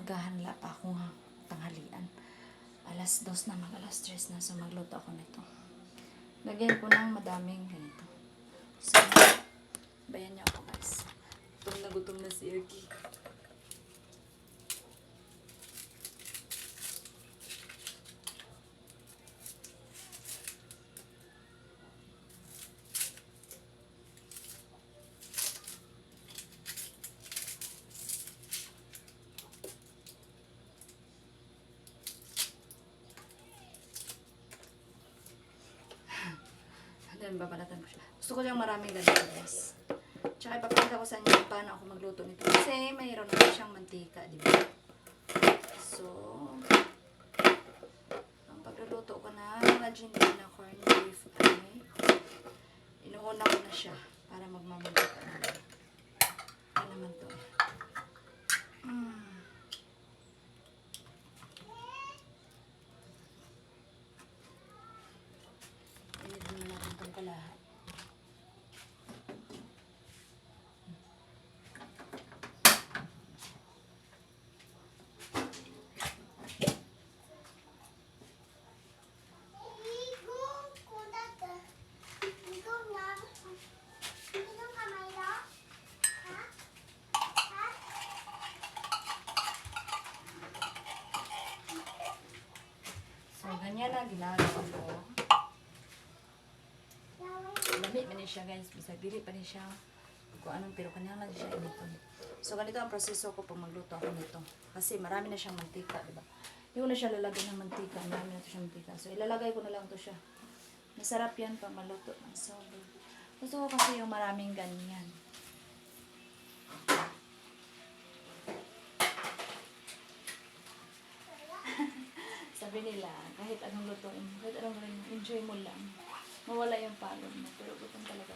maghahanla pa ako tanghalian. Alas 2 na, alas 3 na. So, magluto ako nito. Lagyan ko ng madaming ganito. So, bayan niyo ako guys. Gutom na si Erky. Then, babalatan ko siya. Gusto ko yung maraming ganito, guys. Tsaka ipapakita ko sa inyo paano ako magluto nito. Kasi mayroon naman siyang mantika, di ba? So, ang pagluluto ko na Argentina corned beef ay inuuna ko na siya para magmamantika na. Ano naman to? Init na natin itong kalahat. So, ganyan na ginagawa ko. Lamig pa niya siya guys. Bisag dili pa niya siya. Kung anong pero kanya lang siya initon. So, ganito ang proseso ko pag magluto ako nito. Kasi marami na siyang mantika, diba? Hindi ko na siya lalagyan ng mantika. Marami na ito siyang mantika. So, ilalagay ko na lang ito siya. Masarap yan pag maluto ng sobo. Gusto ko kasi yung maraming ganyan. Sabi nila, kahit anong lutuin, kahit anong gawin mo, enjoy mo lang. Mawala yung pagod mo, pero gutom talaga.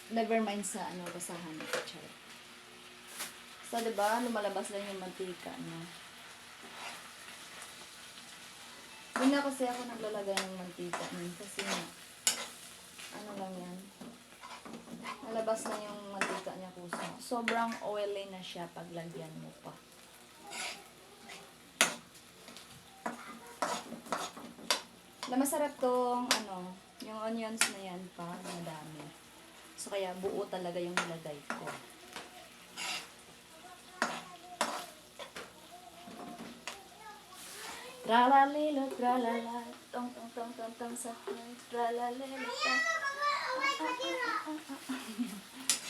Never mind sa basahan. Charot. So, diba, lumalabas lang yung mantika, no? Hindi na kasi ako naglalagay ng mantika, kasi lang yan. Nalabas na yung mantika niya puso. Sobrang oily na siya pag lagyan mo pa. Na masarap tong yung onions na yan pa, madami. So kaya buo talaga yung nilagay ko. Tralalilo, tralala, tong tong tong tong tong sa heart, tralalilo,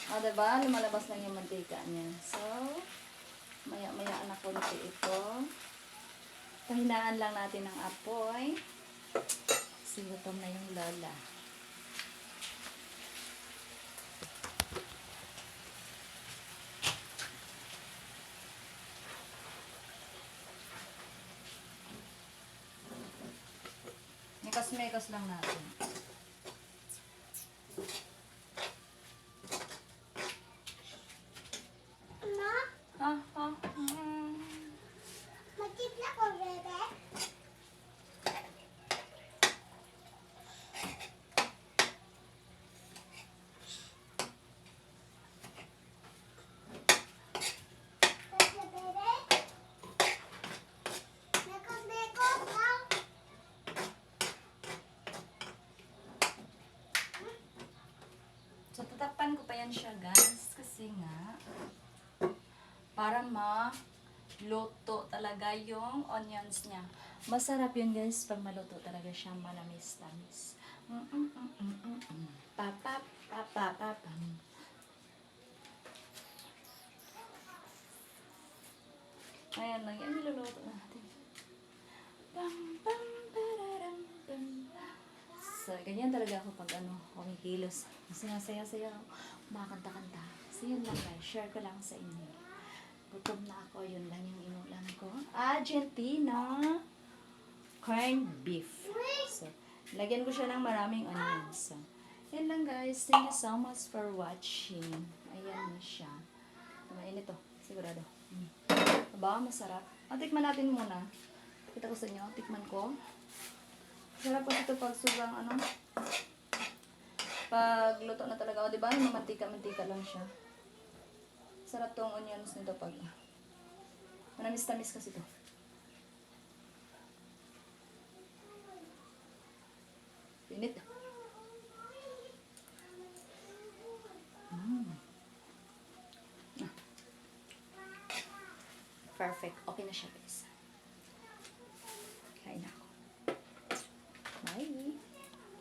o diba? Lumalabas lang yung mantika niya. So, maya-maya anak ko ito. Pahinaan lang natin ang apoy. Sigutom na yung lola. Mekas-mekas lang natin. Magtipla ko, bebe. So, tatakpan ko pa yan siya, guys. Kasi nga, para maluto talaga yung onions niya. Masarap yun, guys, pag maluto talaga siya, manamis-tamis. Papapapapapam. Ayan lang, yan niluluto natin. So, ganyan talaga ako pag kumikilos. Sinasaya-saya ako, kumakanta-kanta. So, yun lang guys, share ko lang sa inyo. Gutom na ako, yun lang yung inulam ko. Argentina corned beef. So, lagyan ko siya ng maraming onions. So, yan lang guys. Thank you so much for watching. Ayan na siya. Mainit to, sigurado. Aba, masarap. Tikman natin muna. Kita ko sa inyo, tikman ko. Sarap kasi ito pag sobrang pag luto na talaga. O, diba? Yung mantika-mantika lang siya. Sarap tong onions nito pag manamis-tamis kasi to. Pinit. Perfect. Okay na siya, guys. Kain na ako. Bye!